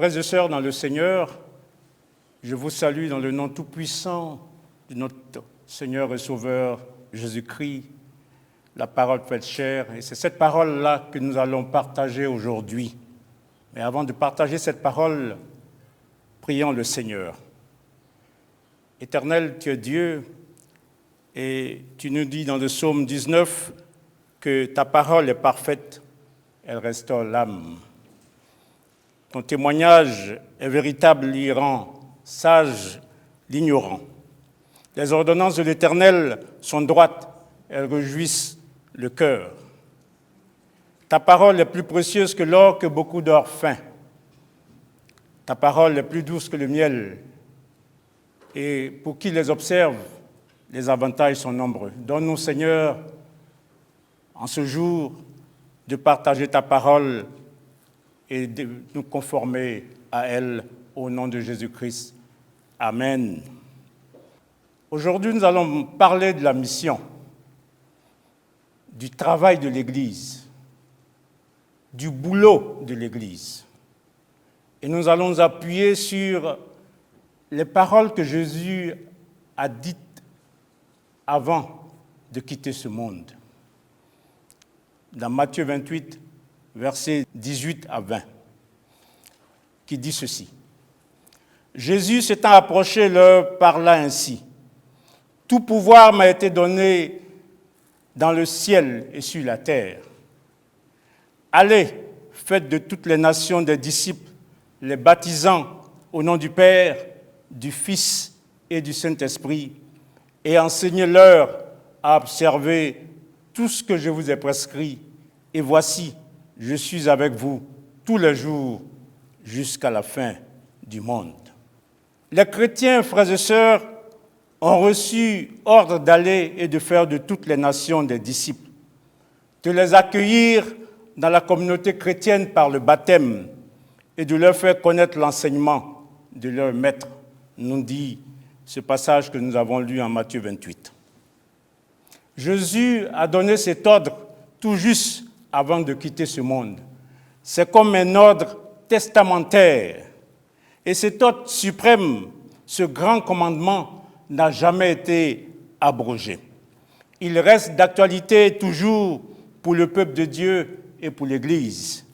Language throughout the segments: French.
Frères et sœurs dans le Seigneur, je vous salue dans le nom tout-puissant de notre Seigneur et Sauveur Jésus-Christ, la parole faite chair. Et c'est cette parole-là que nous allons partager aujourd'hui. Mais avant de partager cette parole, prions le Seigneur. Éternel, tu es Dieu, et tu nous dis dans le psaume 19 que ta parole est parfaite, elle restaure l'âme. Ton témoignage est véritable, il rend sage l'ignorant. Les ordonnances de l'Éternel sont droites, elles réjouissent le cœur. Ta parole est plus précieuse que l'or, que beaucoup d'or fin. Ta parole est plus douce que le miel. Et pour qui les observe, les avantages sont nombreux. Donne-nous, Seigneur, en ce jour, de partager ta parole et de nous conformer à elle au nom de Jésus-Christ. Amen. Aujourd'hui, nous allons parler de la mission, du travail de l'Église, du boulot de l'Église. Et nous allons nous appuyer sur les paroles que Jésus a dites avant de quitter ce monde. Dans Matthieu 28, versets 18 à 20, qui dit ceci. Jésus s'étant approché leur parla ainsi. Tout pouvoir m'a été donné dans le ciel et sur la terre. Allez, faites de toutes les nations des disciples, les baptisant au nom du Père, du Fils et du Saint-Esprit, et enseignez-leur à observer tout ce que je vous ai prescrit. Et voici, je suis avec vous tous les jours jusqu'à la fin du monde. Les chrétiens, frères et sœurs, ont reçu ordre d'aller et de faire de toutes les nations des disciples, de les accueillir dans la communauté chrétienne par le baptême et de leur faire connaître l'enseignement de leur maître, nous dit ce passage que nous avons lu en Matthieu 28. Jésus a donné cet ordre tout juste avant de quitter ce monde. C'est comme un ordre testamentaire. Et cet ordre suprême, ce grand commandement, n'a jamais été abrogé. Il reste d'actualité toujours pour le peuple de Dieu et pour l'Église.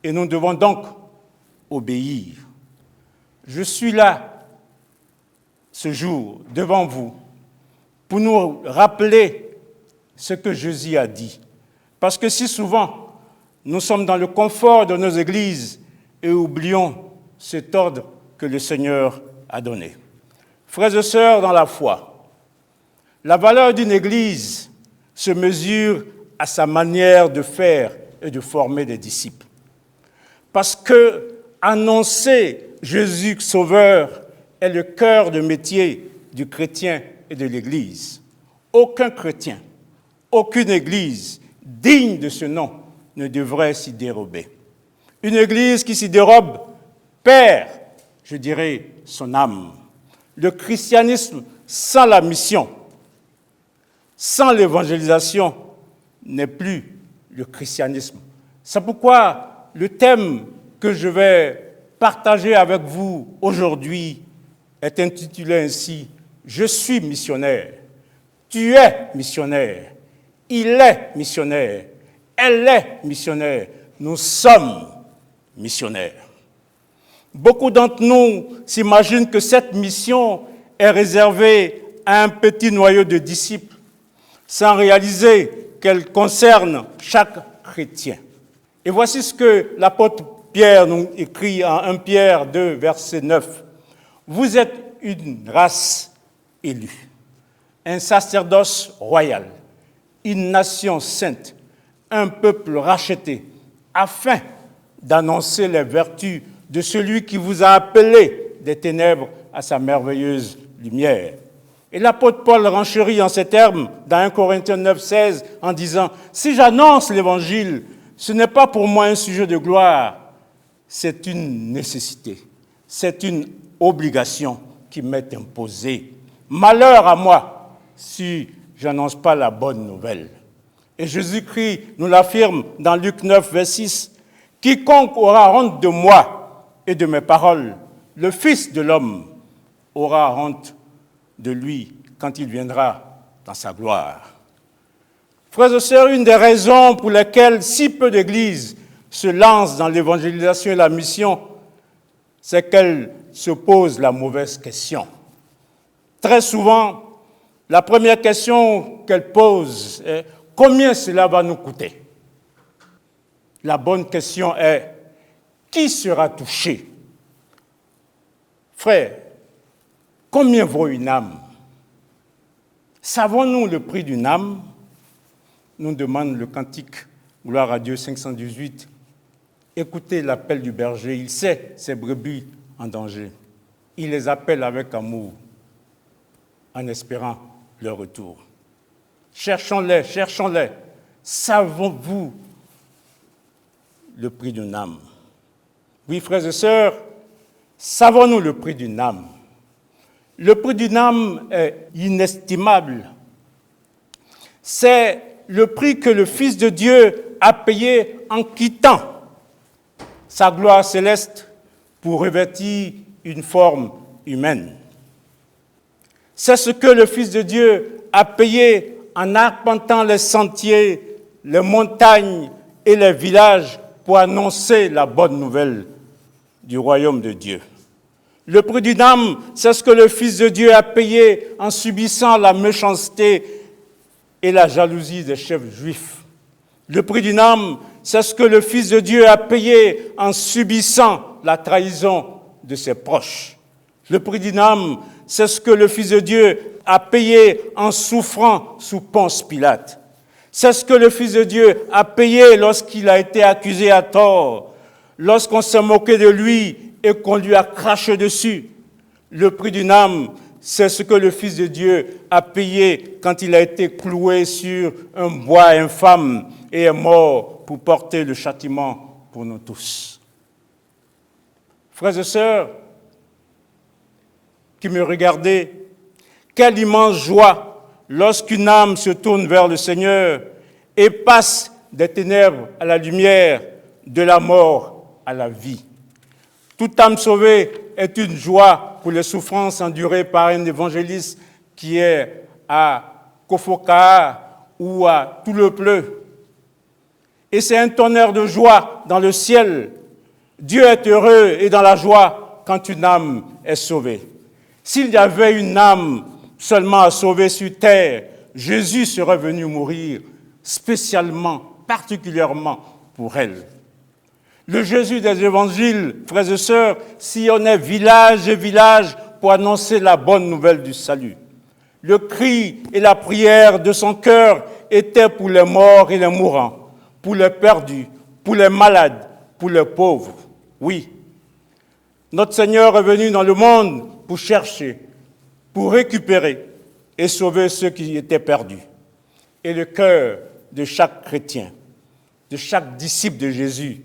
Et nous devons donc obéir. Je suis là, ce jour, devant vous, pour nous rappeler ce que Jésus a dit. Parce que si souvent, nous sommes dans le confort de nos églises et oublions cet ordre que le Seigneur a donné. Frères et sœurs dans la foi, la valeur d'une église se mesure à sa manière de faire et de former des disciples. Parce que annoncer Jésus Sauveur est le cœur de métier du chrétien et de l'Église. Aucun chrétien, aucune Église digne de ce nom ne devrait s'y dérober. Une Église qui s'y dérobe perd, je dirais, son âme. Le christianisme sans la mission, sans l'évangélisation, n'est plus le christianisme. C'est pourquoi le thème que je vais partager avec vous aujourd'hui est intitulé ainsi « Je suis missionnaire ». Tu es missionnaire. Il est missionnaire. Elle est missionnaire. Nous sommes missionnaires. Beaucoup d'entre nous s'imaginent que cette mission est réservée à un petit noyau de disciples, sans réaliser qu'elle concerne chaque chrétien. Et voici ce que l'apôtre Pierre nous écrit en 1 Pierre 2, verset 9. Vous êtes une race élue, un sacerdoce royal, une nation sainte, un peuple racheté, afin d'annoncer les vertus de celui qui vous a appelé des ténèbres à sa merveilleuse lumière. Et l'apôtre Paul renchérit en ces termes dans 1 Corinthiens 9, 16 en disant « Si j'annonce l'évangile, ce n'est pas pour moi un sujet de gloire, c'est une nécessité, c'est une obligation qui m'est imposée. Malheur à moi si je n'annonce pas la bonne nouvelle. » Et Jésus-Christ nous l'affirme dans Luc 9, verset 6, « Quiconque aura honte de moi et de mes paroles, le Fils de l'homme aura honte de lui quand il viendra dans sa gloire. Frères et sœurs, une des raisons pour lesquelles si peu d'églises se lancent dans l'évangélisation et la mission, c'est qu'elles se posent la mauvaise question. Très souvent, la première question qu'elles posent est « Combien cela va nous coûter ?» La bonne question est « Qui sera touché ?» Frère, combien vaut une âme? Savons-nous le prix d'une âme? Nous demande le cantique Gloire à Dieu 518. Écoutez l'appel du berger, il sait ses brebis en danger. Il les appelle avec amour, en espérant leur retour. Cherchons-les, cherchons-les. Savons-vous le prix d'une âme? Oui, frères et sœurs, savons-nous le prix d'une âme? Le prix d'une âme est inestimable. C'est le prix que le Fils de Dieu a payé en quittant sa gloire céleste pour revêtir une forme humaine. C'est ce que le Fils de Dieu a payé en arpentant les sentiers, les montagnes et les villages pour annoncer la bonne nouvelle du royaume de Dieu. Le prix d'une âme, c'est ce que le Fils de Dieu a payé en subissant la méchanceté et la jalousie des chefs juifs. Le prix d'une âme, c'est ce que le Fils de Dieu a payé en subissant la trahison de ses proches. Le prix d'une âme, c'est ce que le Fils de Dieu a payé en souffrant sous Ponce Pilate. C'est ce que le Fils de Dieu a payé lorsqu'il a été accusé à tort, lorsqu'on s'est moqué de lui et qu'on lui a craché dessus. Le prix d'une âme, c'est ce que le Fils de Dieu a payé quand il a été cloué sur un bois infâme et est mort pour porter le châtiment pour nous tous. Frères et sœurs, qui me regardez, quelle immense joie lorsqu'une âme se tourne vers le Seigneur et passe des ténèbres à la lumière, de la mort à la vie. Toute âme sauvée est une joie pour les souffrances endurées par un évangéliste qui est à Kofoka ou à Toulepleu. Et c'est un tonnerre de joie dans le ciel. Dieu est heureux et dans la joie quand une âme est sauvée. S'il y avait une âme seulement à sauver sur terre, Jésus serait venu mourir spécialement, particulièrement pour elle. Le Jésus des évangiles, frères et sœurs, sillonnait village et village pour annoncer la bonne nouvelle du salut. Le cri et la prière de son cœur étaient pour les morts et les mourants, pour les perdus, pour les malades, pour les pauvres. Oui, notre Seigneur est venu dans le monde pour chercher, pour récupérer et sauver ceux qui étaient perdus. Et le cœur de chaque chrétien, de chaque disciple de Jésus,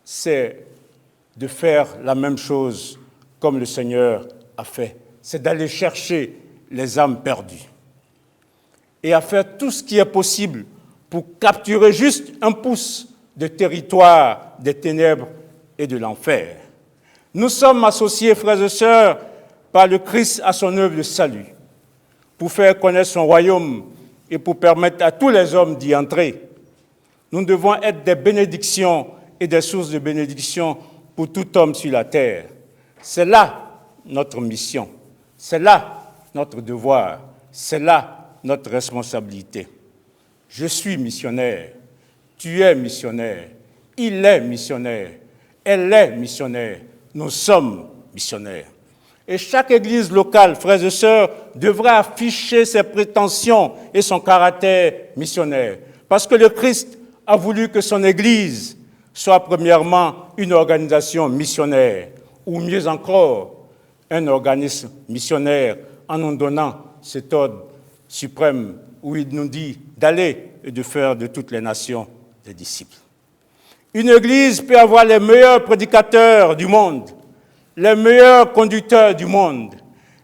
c'est de faire la même chose comme le Seigneur a fait. C'est d'aller chercher les âmes perdues et à faire tout ce qui est possible pour capturer juste un pouce de territoire des ténèbres et de l'enfer. Nous sommes associés, frères et sœurs, par le Christ à son œuvre de salut, pour faire connaître son royaume et pour permettre à tous les hommes d'y entrer. Nous devons être des bénédictions et des sources de bénédiction pour tout homme sur la terre. C'est là notre mission, c'est là notre devoir, c'est là notre responsabilité. Je suis missionnaire, tu es missionnaire, il est missionnaire, elle est missionnaire, nous sommes missionnaires. Et chaque église locale, frères et sœurs, devra afficher ses prétentions et son caractère missionnaire. Parce que le Christ a voulu que son église soit premièrement une organisation missionnaire, ou mieux encore, un organisme missionnaire, en nous donnant cet ordre suprême où il nous dit d'aller et de faire de toutes les nations des disciples. Une église peut avoir les meilleurs prédicateurs du monde, les meilleurs conducteurs du monde,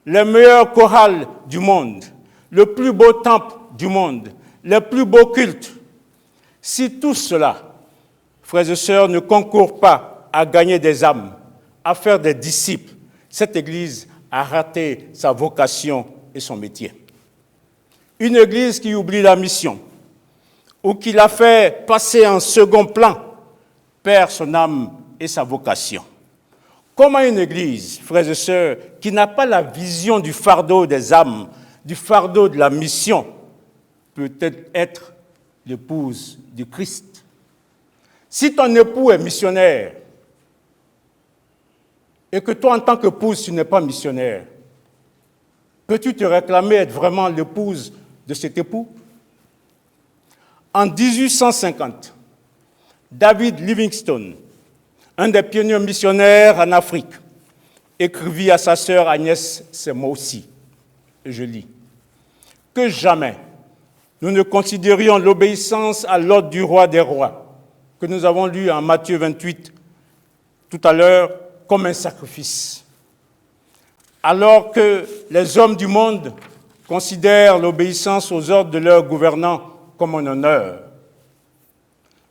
les meilleurs chorales du monde, le plus beau temple du monde, les plus beaux cultes. Si tout cela, frères et sœurs, ne concourt pas à gagner des âmes, à faire des disciples, cette Église a raté sa vocation et son métier. Une Église qui oublie la mission ou qui la fait passer en second plan perd son âme et sa vocation. Comment une Église, frères et sœurs, qui n'a pas la vision du fardeau des âmes, du fardeau de la mission, peut-elle être l'épouse du Christ? Si ton époux est missionnaire et que toi, en tant qu'épouse, tu n'es pas missionnaire, peux-tu te réclamer être vraiment l'épouse de cet époux? En 1850, David Livingstone, un des pionniers missionnaires en Afrique, écrivit à sa sœur Agnès, c'est moi aussi, et je lis, « Que jamais nous ne considérions l'obéissance à l'ordre du roi des rois, que nous avons lu en Matthieu 28 tout à l'heure, comme un sacrifice. Alors que les hommes du monde considèrent l'obéissance aux ordres de leurs gouvernants comme un honneur.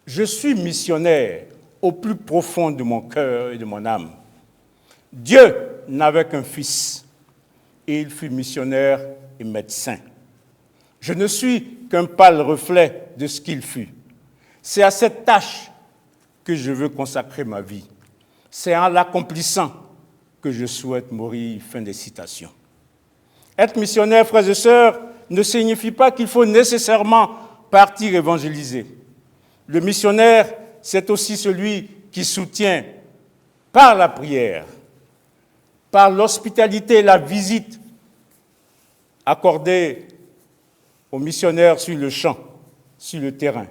Je suis missionnaire au plus profond de mon cœur et de mon âme. Dieu n'avait qu'un fils, et il fut missionnaire et médecin. Je ne suis qu'un pâle reflet de ce qu'il fut. C'est à cette tâche que je veux consacrer ma vie. C'est en l'accomplissant que je souhaite mourir. » Fin des citations. Être missionnaire, frères et sœurs, ne signifie pas qu'il faut nécessairement partir évangéliser. Le missionnaire, c'est aussi celui qui soutient par la prière, par l'hospitalité et la visite accordée aux missionnaires sur le champ, sur le terrain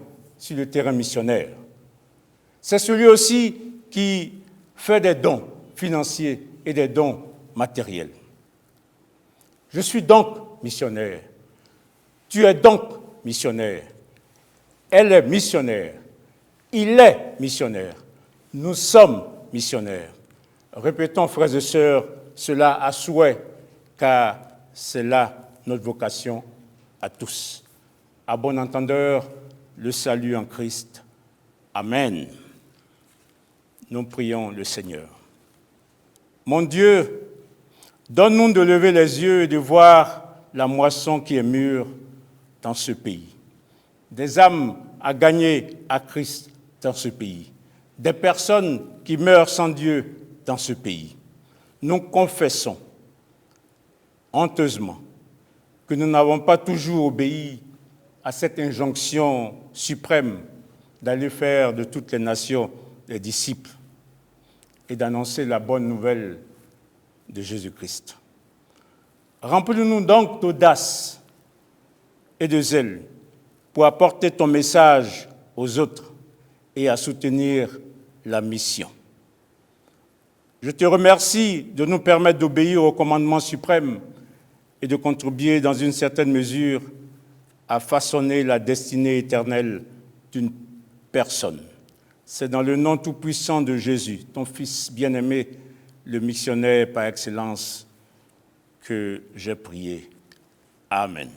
missionnaire. C'est celui aussi qui fait des dons financiers et des dons matériels. Je suis donc missionnaire. Tu es donc missionnaire. Elle est missionnaire. Il est missionnaire. Nous sommes missionnaires. Répétons, frères et sœurs, cela à souhait, car c'est là notre vocation à tous. À bon entendeur, le salut en Christ. Amen. Nous prions le Seigneur. Mon Dieu, donne-nous de lever les yeux et de voir la moisson qui est mûre dans ce pays. Des âmes à gagner à Christ dans ce pays. Des personnes qui meurent sans Dieu dans ce pays. Nous confessons honteusement que nous n'avons pas toujours obéi à cette injonction suprême d'aller faire de toutes les nations des disciples et d'annoncer la bonne nouvelle de Jésus-Christ. Remplis-nous donc d'audace et de zèle pour apporter ton message aux autres et à soutenir la mission. Je te remercie de nous permettre d'obéir au commandement suprême et de contribuer dans une certaine mesure à façonner la destinée éternelle d'une personne. C'est dans le nom tout-puissant de Jésus, ton Fils bien-aimé, le missionnaire par excellence, que j'ai prié. Amen.